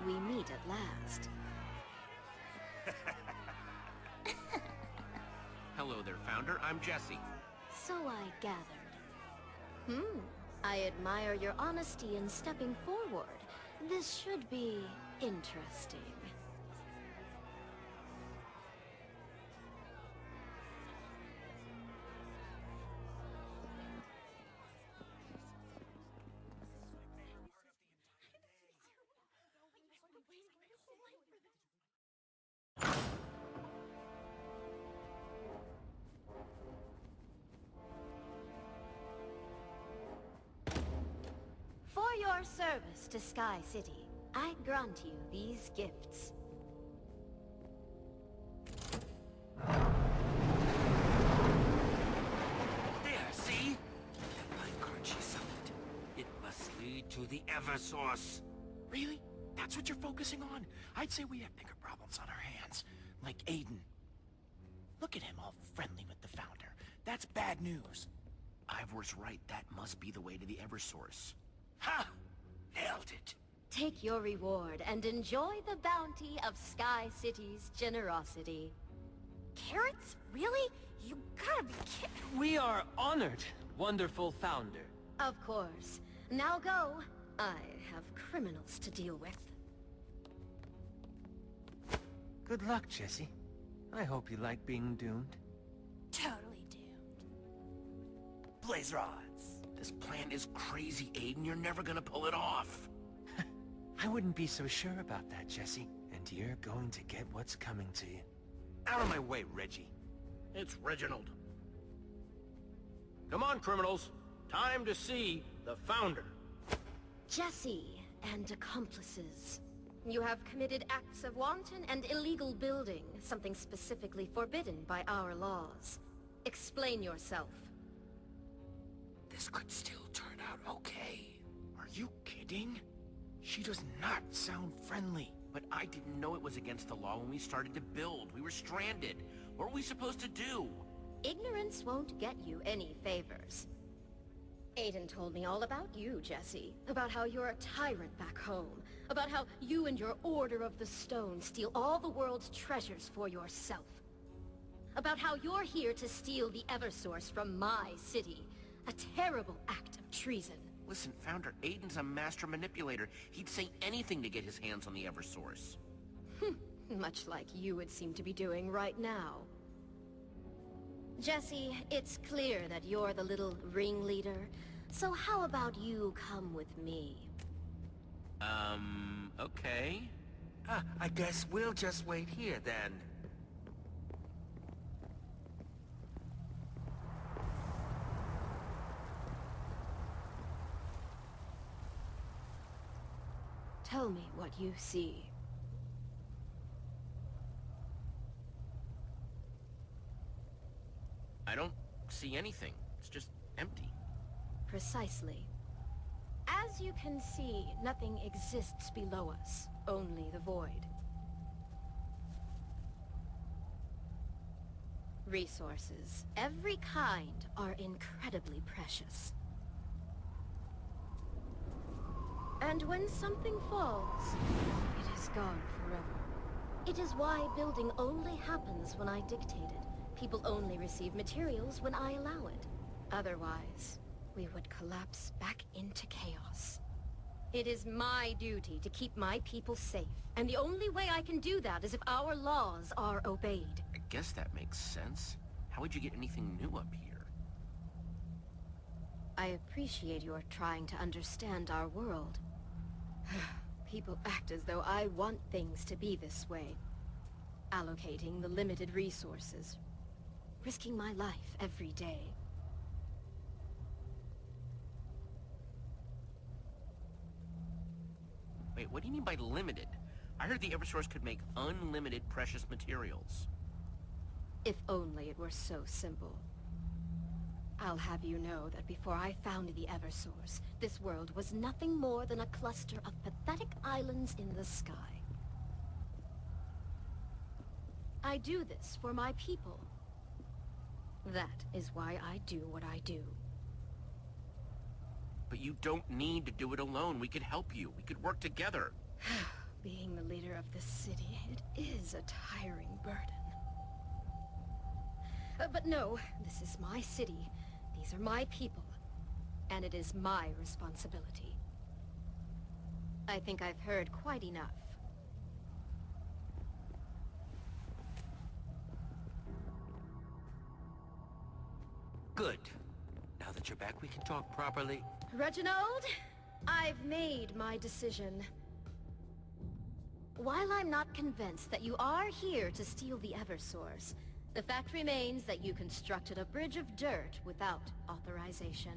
we meet at last. Hello there, Founder. I'm Jesse. So I gathered. I admire your honesty in stepping forward. This should be interesting. For your service to Sky City, I grant you these gifts. There, see? That minecart she summoned. It must lead to the Eversource. Really? That's what you're focusing on? I'd say we have bigger problems on our hands. Like Aiden. Look at him all friendly with the Founder. That's bad news. Ivor's right, that must be the way to the Eversource. Ha! Nailed it. Take your reward and enjoy the bounty of Sky City's generosity. Carrots? Really? You gotta be kidding. We are honored, wonderful Founder. Of course. Now go. I have criminals to deal with. Good luck, Jesse. I hope you like being doomed. Totally doomed. Blaze rods. This plan is crazy, Aiden. You're never gonna pull it off. I wouldn't be so sure about that, Jesse. And you're going to get what's coming to you. Out of my way, Reggie. It's Reginald. Come on, criminals. Time to see the Founder. Jesse and accomplices. You have committed acts of wanton and illegal building, something specifically forbidden by our laws. Explain yourself. This could still turn out okay. Are you kidding? She does not sound friendly. But I didn't know it was against the law when we started to build. We were stranded. What were we supposed to do? Ignorance won't get you any favors. Aiden told me all about you, Jesse. About how you're a tyrant back home. About how you and your Order of the Stone steal all the world's treasures for yourself. About how you're here to steal the Eversource from my city. A terrible act of treason. Listen, Founder, Aiden's a master manipulator. He'd say anything to get his hands on the Eversource. Much like you would seem to be doing right now. Jesse, it's clear that you're the little ringleader, so how about you come with me? Okay. I guess we'll just wait here then. Tell me what you see. I don't see anything. It's just empty. Precisely. As you can see, nothing exists below us, only the void. Resources, every kind, are incredibly precious. And when something falls, it is gone forever. It is why building only happens when I dictate it. People only receive materials when I allow it. Otherwise, we would collapse back into chaos. It is my duty to keep my people safe, and the only way I can do that is if our laws are obeyed. I guess that makes sense. How would you get anything new up here? I appreciate your trying to understand our world. People act as though I want things to be this way. Allocating the limited resources. Risking my life every day. Wait, what do you mean by limited? I heard the Eversource could make unlimited precious materials. If only it were so simple. I'll have you know that before I found the Eversource, this world was nothing more than a cluster of pathetic islands in the sky. I do this for my people. That is why I do what I do. But you don't need to do it alone. We could help you. We could work together. Being the leader of this city, it is a tiring burden. But no, this is my city. These are my people. And it is my responsibility. I think I've heard quite enough. Good. Now that you're back, we can talk properly. Reginald, I've made my decision. While I'm not convinced that you are here to steal the Eversource, the fact remains that you constructed a bridge of dirt without authorization.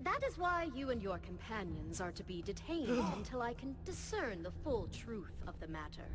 That is why you and your companions are to be detained until I can discern the full truth of the matter.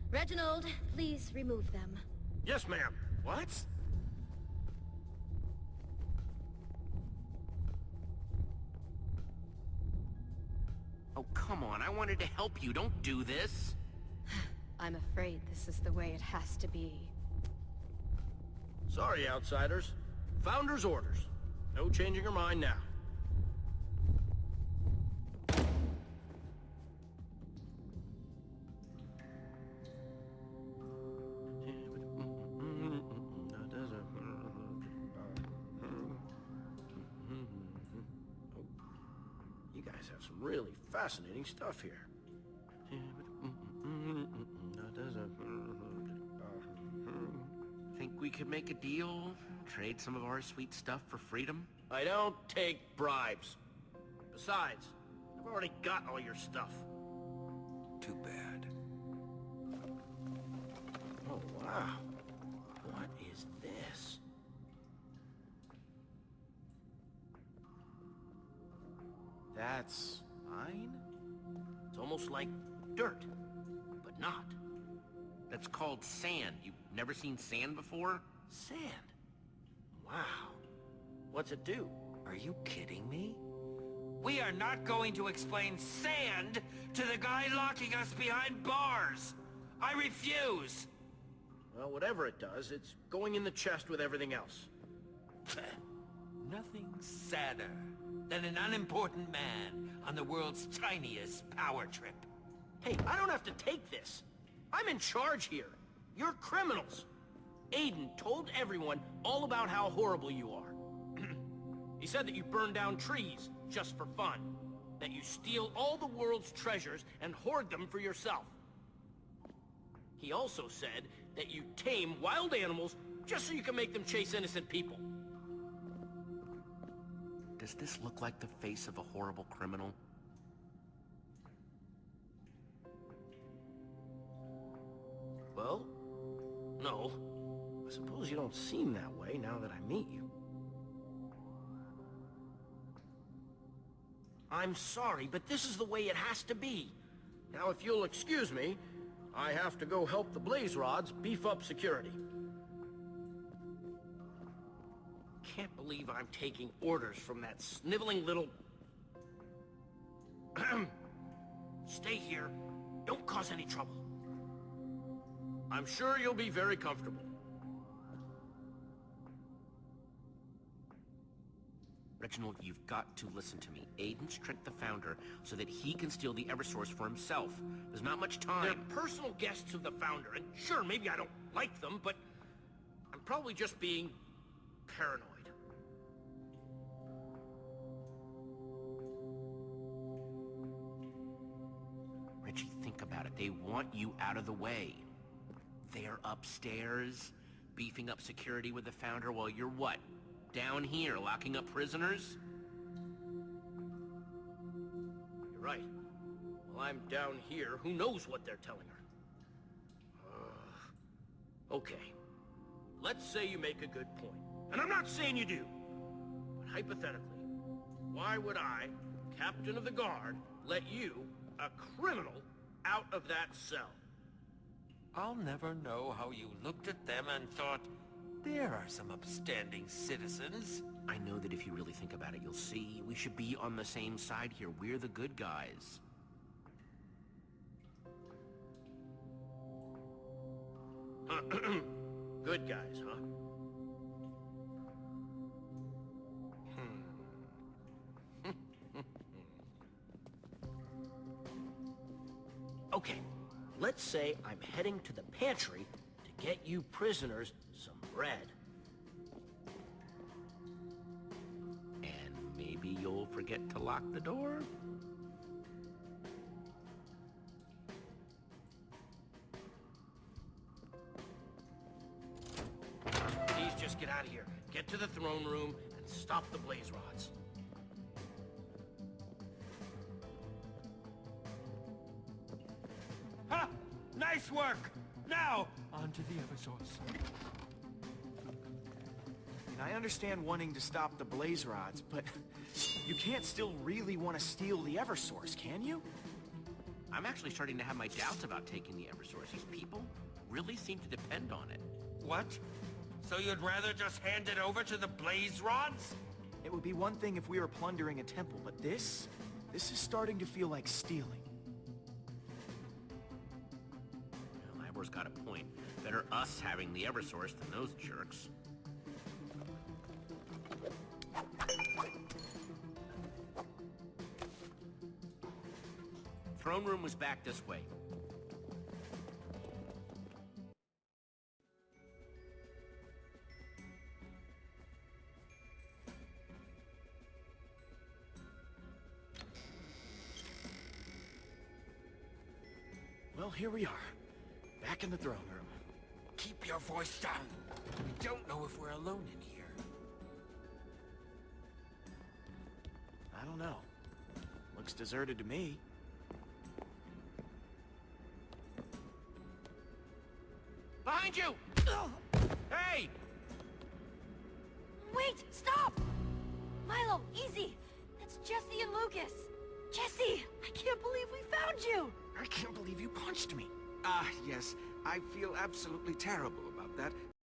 Reginald, please remove them. Yes, ma'am. What? Oh, come on. I wanted to help you. Don't do this. I'm afraid this is the way it has to be. Sorry, outsiders. Founder's orders. No changing her mind now. You guys have some really fascinating stuff here. Think we could make a deal? Trade some of our sweet stuff for freedom? I don't take bribes. Besides, I've already got all your stuff. Too bad. Oh, wow. What is this? That's mine? It's almost like dirt, but not. That's called sand. You've never seen sand before? Sand. Wow. What's it do? Are you kidding me? We are not going to explain sand to the guy locking us behind bars! I refuse! Well, whatever it does, it's going in the chest with everything else. Nothing sadder than an unimportant man on the world's tiniest power trip. Hey, I don't have to take this. I'm in charge here. You're criminals. Aiden told everyone all about how horrible you are. He said that you burn down trees just for fun. That you steal all the world's treasures and hoard them for yourself. He also said that you tame wild animals just so you can make them chase innocent people. Does this look like the face of a horrible criminal? Well, no. I suppose you don't seem that way now that I meet you. I'm sorry, but this is the way it has to be. Now, if you'll excuse me, I have to go help the Blaze Rods beef up security. Can't believe I'm taking orders from that sniveling little... Stay here. Don't cause any trouble. I'm sure you'll be very comfortable. Reginald, you've got to listen to me. Aiden's tricked the Founder so that he can steal the Eversource for himself. There's not much time. They're personal guests of the Founder, and sure, maybe I don't like them, but I'm probably just being paranoid. Reggie, think about it. They want you out of the way. They're upstairs, beefing up security with the Founder while you're what? Down here, locking up prisoners? You're right. While I'm down here, who knows what they're telling her? Okay. Let's say you make a good point. And I'm not saying you do. But hypothetically, why would I, Captain of the Guard, let you, a criminal, out of that cell? I'll never know how you looked at them and thought, there are some upstanding citizens. I know that if you really think about it, you'll see we should be on the same side here. We're the good guys. Good guys, huh? Okay, let's say I'm heading to the pantry to get you prisoners some bread. And maybe you'll forget to lock the door? Please just get out of here. Get to the throne room and stop the blaze rods. Ha! Nice work! Now, on to the Eversource. And I understand wanting to stop the blaze rods, but you can't still really want to steal the Eversource, can you? I'm actually starting to have my doubts about taking the Eversource. These people really seem to depend on it. What? So you'd rather just hand it over to the blaze rods? It would be one thing if we were plundering a temple, but this is starting to feel like stealing. Well, Ivor's got a point. Better us having the Eversource than those jerks. Throne room was back this way. Well, here we are. Back in the throne room. Keep your voice down. We don't know if we're alone in here. I don't know. Looks deserted to me. Behind you! Hey! Wait, stop! Milo, easy! That's Jesse and Lucas. Jesse, I can't believe we found you! I can't believe you punched me. Ah, yes. I feel absolutely terrible about that.